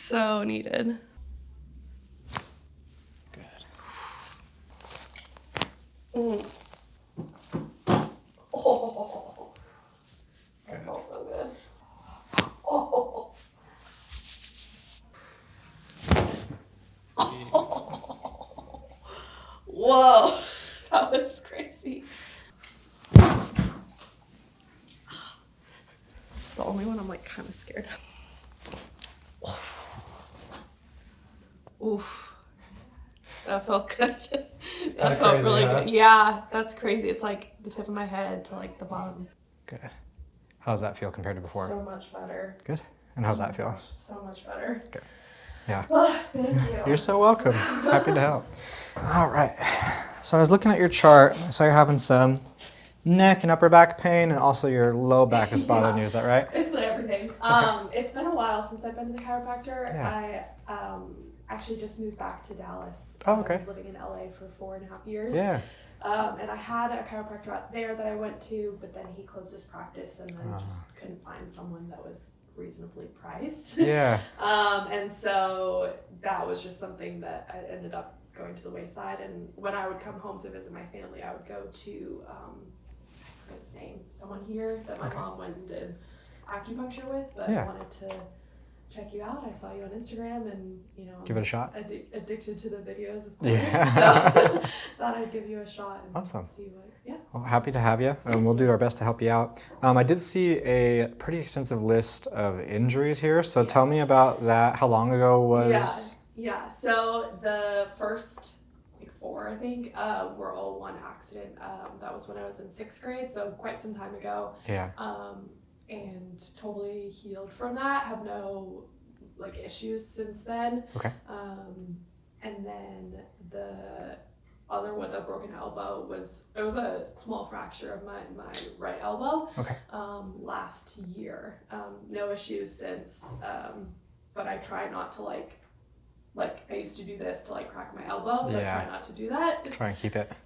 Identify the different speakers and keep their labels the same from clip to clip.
Speaker 1: So needed.
Speaker 2: Good.
Speaker 1: Oh, that feels so good. Oh. Whoa, that was crazy. It's the only one I'm like kind of scared of. Oof. That felt good. That felt
Speaker 2: crazy,
Speaker 1: really
Speaker 2: huh?
Speaker 1: good. Yeah, that's crazy. It's like the tip of my head to like the bottom.
Speaker 2: Good. How does that feel compared to before?
Speaker 1: So much better.
Speaker 2: Good. And how's that feel?
Speaker 1: Gosh, so much better.
Speaker 2: Good. Yeah.
Speaker 1: Oh, thank you.
Speaker 2: You're so welcome. Happy to help. All right. So I was looking at your chart. I saw you're having some neck and upper back pain, and also your low back is bothering you. Is that right?
Speaker 1: Basically everything.
Speaker 2: Okay.
Speaker 1: It's been a while since I've been to the chiropractor.
Speaker 2: Yeah.
Speaker 1: I actually just moved back to Dallas.
Speaker 2: Oh, okay.
Speaker 1: I was living in LA for 4.5 years.
Speaker 2: Yeah.
Speaker 1: And I had a chiropractor out there that I went to, but then he closed his practice and then just couldn't find someone that was reasonably priced.
Speaker 2: Yeah.
Speaker 1: And so that was just something that I ended up going to the wayside. And when I would come home to visit my family, I would go to, I forget his name, someone here that my mom went and did acupuncture with, but I wanted to check you out. I saw you on Instagram and, you know,
Speaker 2: Give it a shot.
Speaker 1: Addicted to the videos, of course.
Speaker 2: Yeah.
Speaker 1: So thought I'd give you a shot and
Speaker 2: Awesome.
Speaker 1: see what, yeah.
Speaker 2: Well, happy to have you, and we'll do our best to help you out. I did see a pretty extensive list of injuries here, so tell me about that. How long ago was...
Speaker 1: Yeah. So the first, like 4, I think, were all one accident. That was when I was in 6th grade, so quite some time ago.
Speaker 2: Yeah.
Speaker 1: And totally healed from that. Have no like issues since then.
Speaker 2: Okay.
Speaker 1: And then the other one, the broken elbow, was a small fracture of my right elbow.
Speaker 2: Okay.
Speaker 1: Last year. No issues since. But I try not to like I used to do this to like crack my elbow, so I try not to do that.
Speaker 2: Try and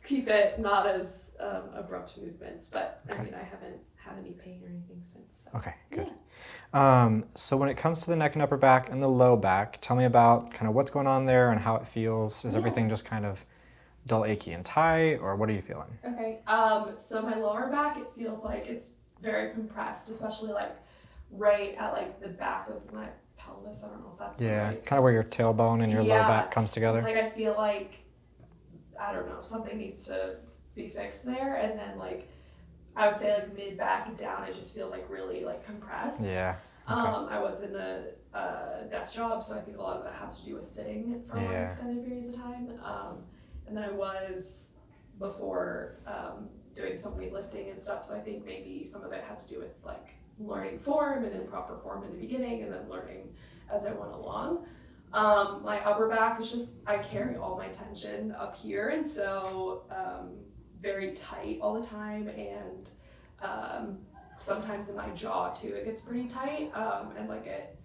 Speaker 2: keep it
Speaker 1: not as abrupt movements, but
Speaker 2: Okay.
Speaker 1: I mean, I haven't had any pain or anything since. So.
Speaker 2: Okay, good.
Speaker 1: Yeah.
Speaker 2: So when it comes to the neck and upper back and the low back, tell me about kind of what's going on there and how it feels. Is everything just kind of dull, achy, and tight, or what are you feeling?
Speaker 1: Okay. So my lower back, it feels like it's very compressed, especially like right at like the back of my pelvis. I don't know if that's right.
Speaker 2: Kind of where your tailbone and your low back comes together.
Speaker 1: It's like I feel like, I don't know, something needs to be fixed there, and then like I would say like mid back and down, it just feels like really like compressed.
Speaker 2: Yeah. Okay.
Speaker 1: I was in a desk job, so I think a lot of that has to do with sitting for long extended periods of time. And then I was before doing some weightlifting and stuff, so I think maybe some of it had to do with like learning form and improper form in the beginning, and then learning as I went along. My upper back is just, I carry all my tension up here, and so very tight all the time, and sometimes in my jaw too, it gets pretty tight, and like it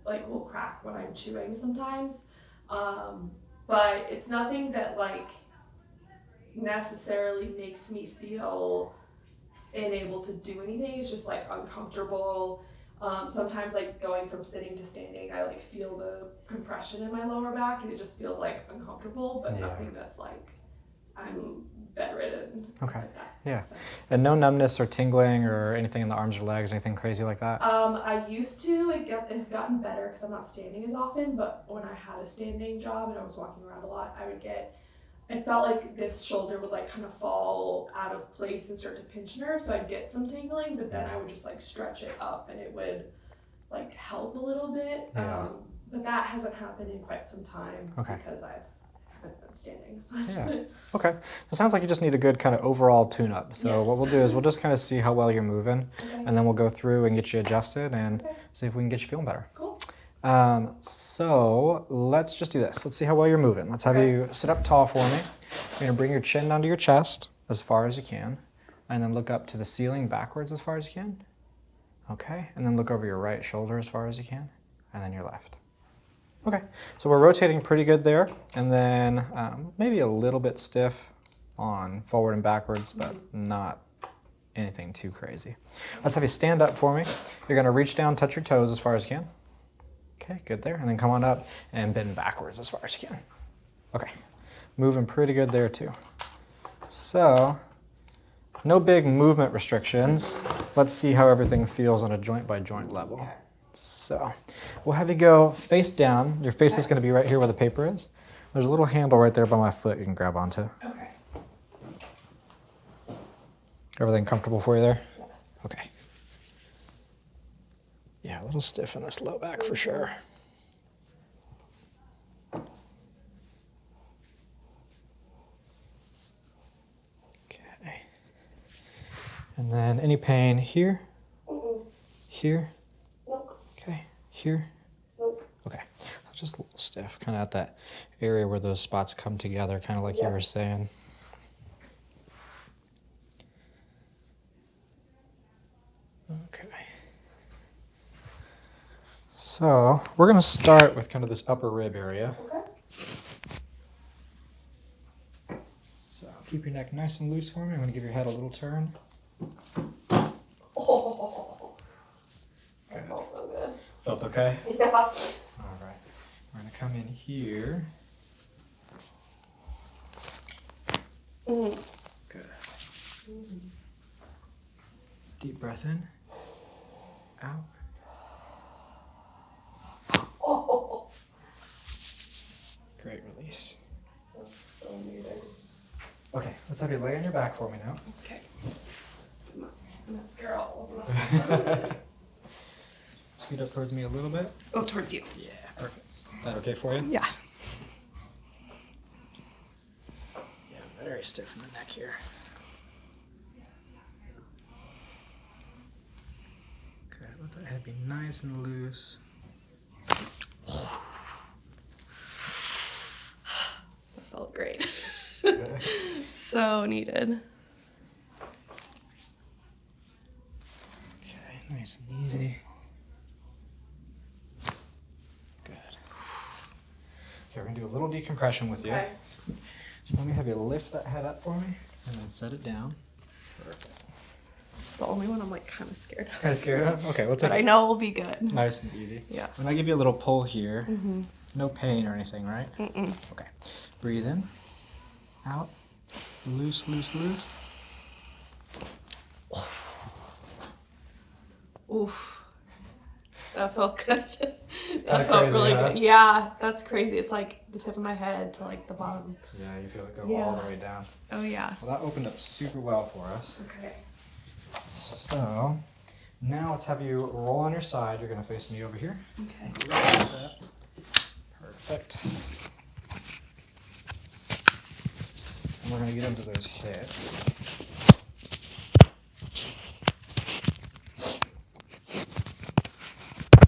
Speaker 1: like will crack when I'm chewing sometimes. But it's nothing that like necessarily makes me feel unable to do anything. It's just like uncomfortable. Sometimes like going from sitting to standing, I like feel the compression in my lower back and it just feels like uncomfortable, but nothing that's like I'm bedridden.
Speaker 2: Okay.
Speaker 1: Like that.
Speaker 2: Yeah.
Speaker 1: So.
Speaker 2: And no numbness or tingling or anything in the arms or legs, anything crazy like that?
Speaker 1: I used to. It's gotten better because I'm not standing as often, but when I had a standing job and I was walking around a lot, I felt like this shoulder would like kind of fall out of place and start to pinch nerve, so I'd get some tingling, but then I would just like stretch it up and it would like help a little bit.
Speaker 2: Yeah.
Speaker 1: But that hasn't happened in quite some time because I haven't been standing. So
Speaker 2: Okay. It sounds like you just need a good kind of overall tune-up. So what we'll do is we'll just kind of see how well you're moving, and then we'll go through and get you adjusted and see if we can get you feeling better.
Speaker 1: Cool.
Speaker 2: So let's just do this. Let's see how well you're moving. Let's have you sit up tall for me. You're gonna bring your chin down to your chest as far as you can, and then look up to the ceiling backwards as far as you can. Okay, and then look over your right shoulder as far as you can, and then your left. Okay, so we're rotating pretty good there, and then maybe a little bit stiff on forward and backwards, but not anything too crazy. Let's have you stand up for me. You're gonna reach down, touch your toes as far as you can. Okay, good there. And then come on up and bend backwards as far as you can. Okay, moving pretty good there too. So, no big movement restrictions. Let's see how everything feels on a joint by joint level.
Speaker 1: Okay.
Speaker 2: So, we'll have you go face down. Your face is going to be right here where the paper is. There's a little handle right there by my foot you can grab onto.
Speaker 1: Okay.
Speaker 2: Everything comfortable for you there?
Speaker 1: Yes.
Speaker 2: Okay. Yeah, a little stiff in this low back for sure. Okay. And then any pain here? Here?
Speaker 1: Nope.
Speaker 2: Okay. Here?
Speaker 1: Nope.
Speaker 2: Okay. So just a little stiff, kind of at that area where those spots come together, kind of like you were saying. Okay. So we're going to start with kind of this upper rib area.
Speaker 1: Okay.
Speaker 2: So keep your neck nice and loose for me. I'm going to give your head a little turn.
Speaker 1: Oh,
Speaker 2: Good.
Speaker 1: that felt so good.
Speaker 2: Felt okay?
Speaker 1: Yeah.
Speaker 2: All right. We're going to come in here.
Speaker 1: Mm.
Speaker 2: Good. Deep breath in. Out.
Speaker 1: Oh,
Speaker 2: Great release.
Speaker 1: that's so needed.
Speaker 2: Okay, let's have you lay on your back for me now.
Speaker 1: Okay. Mascara all over.
Speaker 2: Scoot up towards me a little bit.
Speaker 1: Oh, towards you.
Speaker 2: Yeah, perfect. That okay for you?
Speaker 1: Yeah.
Speaker 2: Yeah, very stiff in the neck here. Good, let that head be nice and loose.
Speaker 1: That felt great.
Speaker 2: Good.
Speaker 1: So needed.
Speaker 2: Okay, nice and easy. Good. Okay, we're gonna do a little decompression with you.
Speaker 1: Okay.
Speaker 2: So let me have you lift that head up for me and then set it down. Perfect.
Speaker 1: It's the only one I'm like kind of scared of.
Speaker 2: Kind of scared of? Okay, we'll take
Speaker 1: But I
Speaker 2: it
Speaker 1: know it'll be good.
Speaker 2: nice and easy.
Speaker 1: Yeah.
Speaker 2: When I give you a little pull here,
Speaker 1: Mm-hmm.
Speaker 2: no pain or anything, right?
Speaker 1: Mm-mm.
Speaker 2: Okay. Breathe in, out, loose, loose, loose.
Speaker 1: Oof. That felt good.
Speaker 2: Kinda
Speaker 1: That felt
Speaker 2: crazy,
Speaker 1: really
Speaker 2: huh?
Speaker 1: good. Yeah, that's crazy. It's like the tip of my head to like the bottom.
Speaker 2: Yeah, you feel it go
Speaker 1: Yeah.
Speaker 2: all the way down.
Speaker 1: Oh yeah.
Speaker 2: Well, that opened up super well for us.
Speaker 1: Okay.
Speaker 2: So, now let's have you roll on your side. You're going to face me over here.
Speaker 1: Okay.
Speaker 2: Relax that. Perfect. And we're going to get into those hips.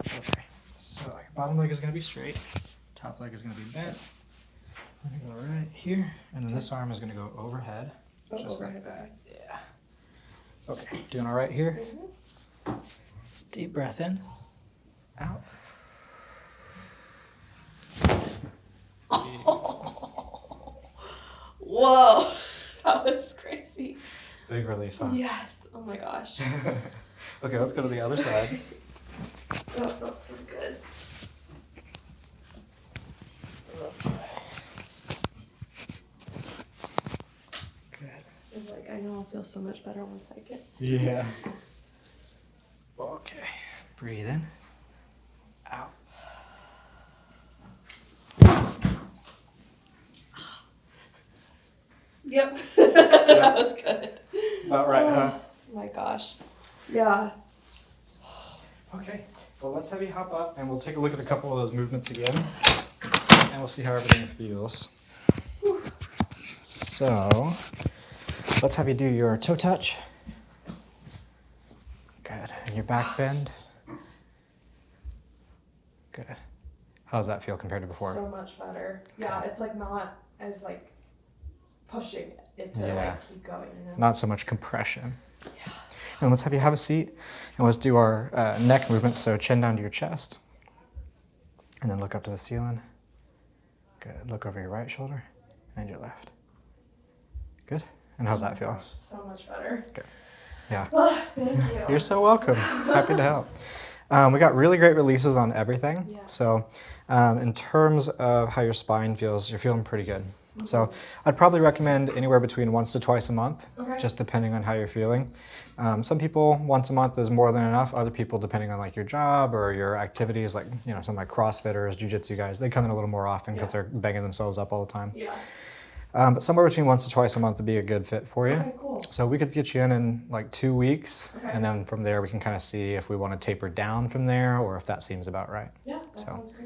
Speaker 2: Okay, so your bottom leg is going to be straight. Top leg is going to be bent. We're going to go right here. And then this arm is going to go overhead.
Speaker 1: Oh,
Speaker 2: Just
Speaker 1: overhead,
Speaker 2: like that.
Speaker 1: okay.
Speaker 2: Yeah. Okay, doing all right here?
Speaker 1: Mm-hmm.
Speaker 2: Deep breath in, out.
Speaker 1: Whoa, that was crazy.
Speaker 2: Big release, huh?
Speaker 1: Yes. Oh my gosh.
Speaker 2: Okay, let's go to the other side.
Speaker 1: That felt so good.
Speaker 2: Good.
Speaker 1: It's like I know I'll feel so much better once I get sick.
Speaker 2: Yeah. Okay. Breathe in. Out.
Speaker 1: Yep. That was good.
Speaker 2: About right, huh?
Speaker 1: Oh my gosh. Yeah.
Speaker 2: Okay. Well, let's have you hop up and we'll take a look at a couple of those movements again. And we'll see how everything feels. So, let's have you do your toe touch. Good. And your back bend. Good. How does that feel compared to before?
Speaker 1: So much better. Yeah, it's like not as like pushing it to
Speaker 2: Yeah.
Speaker 1: like keep going. You know?
Speaker 2: Not so much compression.
Speaker 1: Yeah.
Speaker 2: And let's have you have a seat and let's do our neck movement. So chin down to your chest and then look up to the ceiling. Good. Look over your right shoulder and your left. Good. And how's that feel?
Speaker 1: Gosh, so much better.
Speaker 2: Good. Yeah.
Speaker 1: Oh, thank you.
Speaker 2: You're so welcome. Happy to help. We got really great releases on everything.
Speaker 1: Yeah.
Speaker 2: So in terms of how your spine feels, you're feeling pretty good. So I'd probably recommend anywhere between once to twice a month, just depending on how you're feeling. Some people, once a month is more than enough. Other people, depending on like your job or your activities, like, you know, some like CrossFitters, jiu-jitsu guys, they come in a little more often because they're banging themselves up all the time.
Speaker 1: Yeah.
Speaker 2: But somewhere between once to twice a month would be a good fit for you.
Speaker 1: Okay, cool.
Speaker 2: So we could get you in like 2 weeks, and then from there we can kind of see if we want to taper down from there or if that seems about right.
Speaker 1: Yeah, that sounds great.